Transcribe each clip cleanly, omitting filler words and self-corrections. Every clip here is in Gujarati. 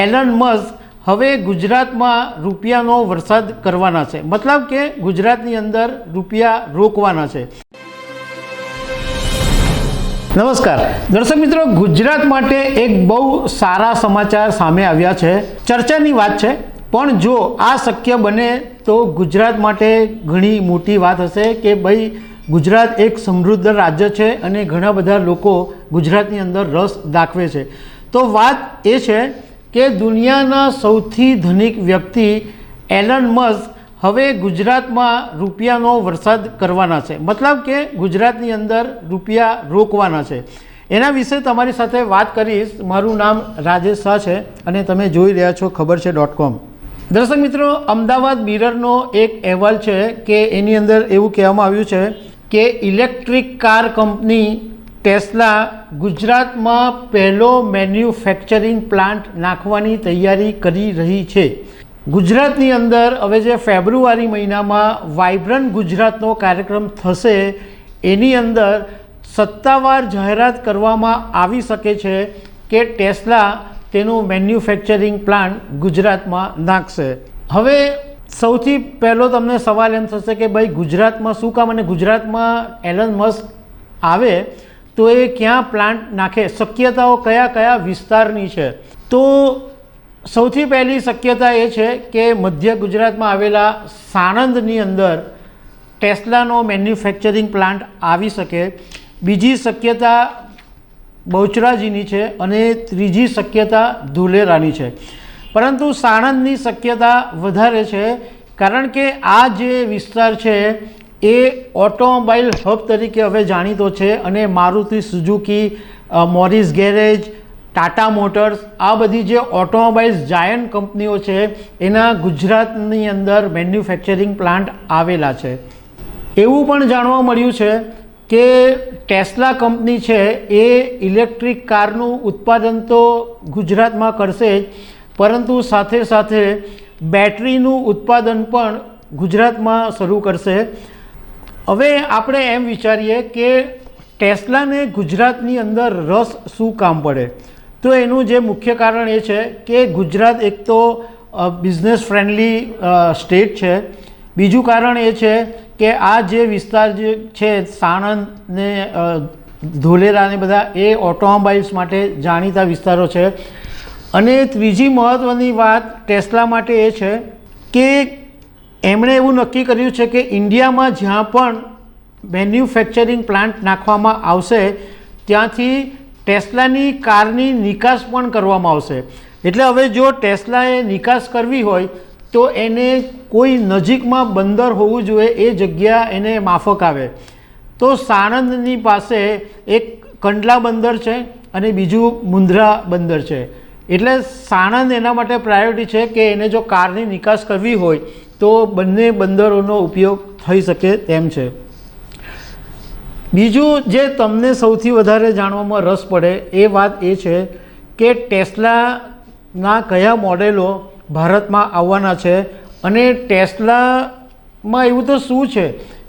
એલન મસ્ક હવે ગુજરાતમાં રૂપિયાનો વરસાદ કરવાના છે, મતલબ કે ગુજરાતની અંદર રૂપિયા રોકવાના છે। નમસ્કાર દર્શક મિત્રો, ગુજરાત માટે એક બહુ સારા સમાચાર સામે આવ્યા છે। ચર્ચાની વાત છે, પણ જો આ શક્ય બને તો ગુજરાત માટે ઘણી મોટી વાત હશે કે ભાઈ ગુજરાત એક સમૃદ્ધ રાજ્ય છે અને ઘણા બધા લોકો ગુજરાતની અંદર રસ દાખવે છે। તો વાત એ છે કે દુનિયાના સૌથી ધનિક વ્યક્તિ એલન મસ્ક હવે ગુજરાતમાં રૂપિયાનો વરસાદ કરવાના છે, મતલબ કે ગુજરાતની અંદર રૂપિયા રોકવાના છે। એના વિશે તમારી સાથે વાત કરીશ। મારું નામ રાજેશ શાહ છે અને તમે જોઈ રહ્યા છો ખબર છે.com। દર્શક મિત્રો, અમદાવાદ મિરરનો એક અહેવાલ છે કે એની અંદર એવું કહેવામાં આવ્યું છે કે ઇલેક્ટ્રિક કાર કંપની ટેસ્લા ગુજરાતમાં પહેલો મેન્યુફેક્ચરિંગ પ્લાન્ટ નાખવાની તૈયારી કરી રહી છે। ગુજરાતની અંદર હવે જે ફેબ્રુઆરી મહિનામાં વાઇબ્રન્ટ ગુજરાતનો કાર્યક્રમ થશે એની અંદર સત્તાવાર જાહેરાત કરવામાં આવી શકે છે કે ટેસ્લા તેનું મેન્યુફેક્ચરિંગ પ્લાન્ટ ગુજરાતમાં નાખશે। હવે સૌથી પહેલો તમને સવાલ એમ થશે કે ભાઈ ગુજરાતમાં શું કામ, અને ગુજરાતમાં એલન મસ્ક આવે તો એ ક્યાં પ્લાન્ટ નાખે, શક્યતાઓ કયા કયા વિસ્તારની છે? તો સૌથી પહેલી શક્યતા એ છે કે મધ્ય ગુજરાતમાં આવેલા સાણંદની અંદર ટેસ્લાનો મેન્યુફેક્ચરિંગ પ્લાન્ટ આવી શકે। બીજી શક્યતા બહુચરાજીની છે અને ત્રીજી શક્યતા ધુલેરાની છે, પરંતુ સાણંદની શક્યતા વધારે છે કારણ કે આ જે વિસ્તાર છે એ ઓટોમોબાઈલ હબ તરીકે હવે જાણીતો છે અને Maruti Suzuki, Morris garage, Tata motors, આ બધી જે ઓટોમોબાઈલ્સ જાયન્ટ કંપનીઓ છે એના ગુજરાતની અંદર મેન્યુફેક્ચરિંગ પ્લાન્ટ આવેલા છે। એવું પણ જાણવા મળ્યું છે કે ટેસ્લા કંપની છે એ ઇલેક્ટ્રિક કારનું ઉત્પાદન તો ગુજરાતમાં કરશે જ, પરંતુ સાથે સાથે બેટરીનું ઉત્પાદન પણ ગુજરાતમાં શરૂ કરશે। હવે આપણે એમ વિચારીએ કે ટેસ્લાને ગુજરાતની અંદર રસ શું કામ પડે? તો એનું જે મુખ્ય કારણ એ છે કે ગુજરાત એક તો બિઝનેસ ફ્રેન્ડલી સ્ટેટ છે। બીજું કારણ એ છે કે આ જે વિસ્તાર જે છે સાણંદ ને ધોલેરા ને બધા એ ઓટોમોબાઈલ્સ માટે જાણીતા વિસ્તારો છે। અને ત્રીજી મહત્ત્વની વાત ટેસ્લા માટે એ છે કે એમણે એવું નક્કી કર્યું છે કે ઇન્ડિયામાં જ્યાં પણ મેન્યુફેક્ચરિંગ પ્લાન્ટ નાખવામાં આવશે ત્યાંથી ટેસ્લાની કારની નિકાસ પણ કરવામાં આવશે। એટલે હવે જો ટેસ્લાએ નિકાસ કરવી હોય તો એને કોઈ નજીકમાં બંદર હોવું જોઈએ, એ જગ્યા એને માફક આવે। તો સાણંદની પાસે એક કંડલા બંદર છે અને બીજું મુન્દ્રા બંદર છે, એટલે સાણંદ એના માટે પ્રાયોરિટી છે કે એને જો કારની નિકાસ કરવી હોય તો બંને બંદરોનો ઉપયોગ થઈ શકે તેમ છે। બીજું જે તમને સૌથી વધારે જાણવામાં રસ પડે એ વાત એ છે કે ટેસ્લાના કયા મોડેલો ભારતમાં આવવાના છે અને ટેસ્લામાં એવું તો શું છે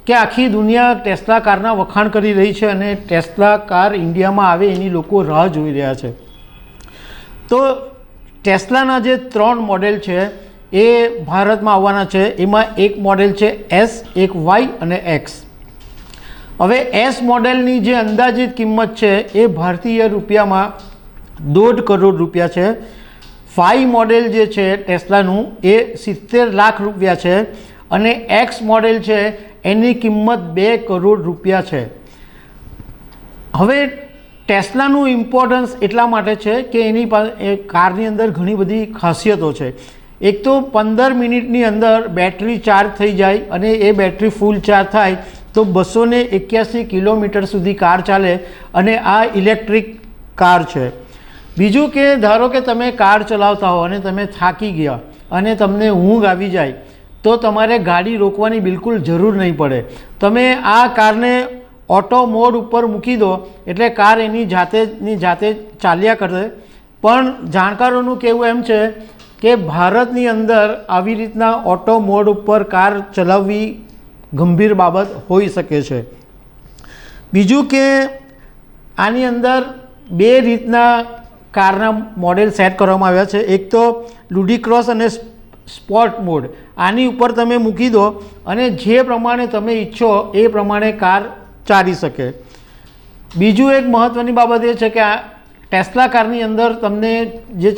કે આખી દુનિયા ટેસ્લા કારના વખાણ કરી રહી છે અને ટેસ્લા કાર ઇન્ડિયામાં આવે એની લોકો રાહ જોઈ રહ્યા છે। તો ટેસ્લાના જે 3 મોડેલ છે એ ભારતમાં આવવાના છે। એમાં એક મોડેલ છે એસ, એક વાય અને એક્સ। હવે એસ મોડેલની જે અંદાજિત કિંમત છે એ ભારતીય રૂપિયામાં 1.5 કરોડ રૂપિયા છે। વાય મોડેલ જે છે ટેસ્લાનું એ 70 લાખ રૂપિયા છે અને એક્સ મોડેલ છે એની કિંમત 2 કરોડ રૂપિયા છે। હવે ટેસ્લાનું ઇમ્પોર્ટન્સ એટલા માટે છે કે એની કારની અંદર ઘણી બધી ખાસિયતો છે। એક તો 15 મિનિટની અંદર બેટરી ચાર્જ થઈ જાય અને એ બેટરી ફૂલ ચાર્જ થાય તો 281 કિલોમીટર સુધી કાર ચાલે અને આ ઇલેક્ટ્રિક કાર છે। બીજું કે ધારો કે તમે કાર ચલાવતા હો અને તમે થાકી ગયા અને તમને ઊંઘ આવી જાય તો તમારે ગાડી રોકવાની બિલકુલ જરૂર નહીં પડે। તમે આ કારને ઓટો મોડ ઉપર મૂકી દો એટલે કાર એની જાતે ચાલ્યા કરશે। પણ જાણકારોનું કહેવું એમ છે કે ભારતની અંદર આવી રીતના ઓટો મોડ ઉપર કાર ચલાવવી ગંભીર બાબત હોઈ શકે છે। બીજું કે આની અંદર 2 રીતના કારના મોડેલ સેટ કરવામાં આવ્યા છે. એક તો લુડિક્રોસ અને સ્પોર્ટ મોડ. આની ઉપર તમે મૂકી દો અને જે પ્રમાણે તમે ઈચ્છો એ પ્રમાણે કાર ચાલી શકે. બીજું એક મહત્ત્વની બાબત એ છે કે આ ટેસ્લા કારની અંદર તમને જે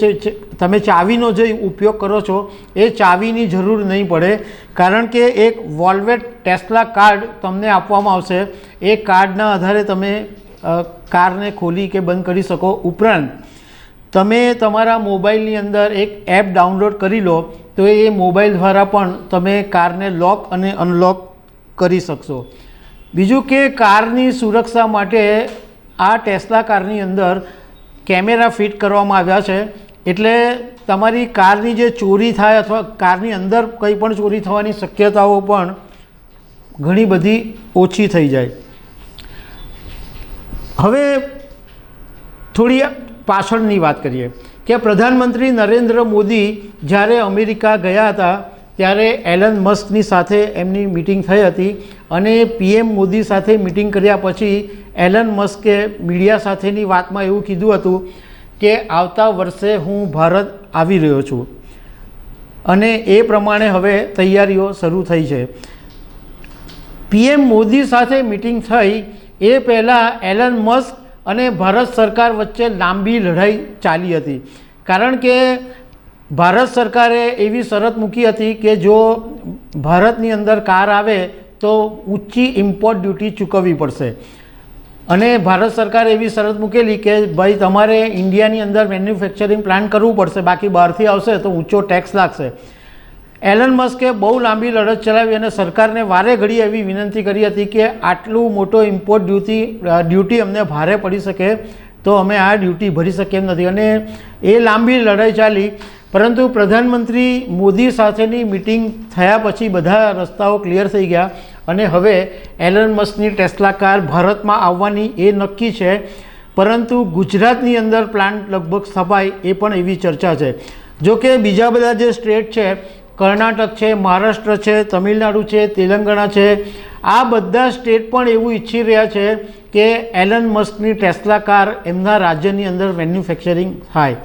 તમે ચાવીનો જે ઉપયોગ કરો છો એ ચાવીની જરૂર નહીં પડે, કારણ કે એક વોલ્વેટ ટેસ્લા કાર્ડ તમને આપવામાં આવશે. એ કાર્ડના આધારે તમે કારને ખોલી કે બંધ કરી શકો. ઉપરાંત તમે તમારા મોબાઈલની અંદર એક એપ ડાઉનલોડ કરી લો તો એ મોબાઈલ દ્વારા પણ તમે કારને લોક અને અનલોક કરી શકશો. બીજું કે કારની સુરક્ષા માટે આ ટેસ્લા કારની અંદર કેમેરા ફિટ કરવામાં આવ્યા છે, એટલે તમારી કારની જે ચોરી થાય અથવા કારની અંદર કંઈ પણ ચોરી થવાની શક્યતાઓ પણ ઘણી બધી ઓછી થઈ જાય. હવે થોડી પાછળની વાત કરીએ કે પ્રધાનમંત્રી નરેન્દ્ર મોદી જ્યારે અમેરિકા ગયા હતા ત્યારે એલન મસ્કની સાથે એમની મિટિંગ થઈ હતી અને પીએમ મોદી સાથે મિટિંગ કર્યા પછી એલન મસ્કે મીડિયા સાથેની વાતમાં એવું કીધું હતું કે આવતા વર્ષે હું ભારત આવી રહ્યો છું અને એ પ્રમાણે હવે તૈયારીઓ શરૂ થઈ છે. પીએમ મોદી સાથે મિટિંગ થઈ એ પહેલાં એલન મસ્ક અને ભારત સરકાર વચ્ચે લાંબી લડાઈ ચાલી હતી, કારણ કે ભારત સરકારે એવી શરત મૂકી હતી કે જો ભારતની અંદર કાર આવે તો ઊંચી ઇમ્પોર્ટ ડ્યુટી ચૂકવવી પડશે. અને ભારત સરકારે એવી શરત મૂકેલી કે ભાઈ તમારે ઇન્ડિયાની અંદર મેન્યુફેક્ચરિંગ પ્લાન્ટ કરવું પડશે, બાકી બહારથી આવશે તો ઊંચો ટેક્સ લાગશે. એલન મસ્કે બહુ લાંબી લડત ચલાવી અને સરકારને વારે ઘડી એવી વિનંતી કરી હતી કે આટલું મોટો ઇમ્પોર્ટ ડ્યુટી અમને ભારે પડી શકે તો અમે આ ડ્યુટી ભરી શકીએ એમ નથી. અને એ લાંબી લડાઈ ચાલી, પરંતુ પ્રધાનમંત્રી મોદી સાથેની મિટિંગ થયા પછી બધા રસ્તાઓ ક્લિયર થઈ ગયા અને હવે એલન મસ્કની ટેસ્લા કાર ભારતમાં આવવાની એ નક્કી છે. પરંતુ ગુજરાતની અંદર પ્લાન્ટ લગભગ સ્થપાય એ પણ એવી ચર્ચા છે. જો કે બીજા બધા જે સ્ટેટ છે, કર્ણાટક છે, મહારાષ્ટ્ર છે, તમિલનાડુ છે, તેલંગાણા છે, આ બધા સ્ટેટ પણ એવું ઈચ્છી રહ્યા છે કે એલન મસ્કની ટેસ્લા કાર એમના રાજ્યની અંદર મેન્યુફેક્ચરિંગ થાય.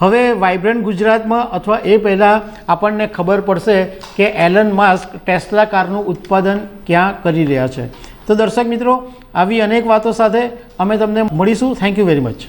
હવે વાઇબ્રન્ટ ગુજરાતમાં અથવા એ પહેલાં આપણને ખબર પડશે કે એલન મસ્ક ટેસ્લા કારનું ઉત્પાદન ક્યાં કરી રહ્યા છે. તો દર્શક મિત્રો, આવી અનેક વાતો સાથે અમે તમને મળીશું. Thank you very much.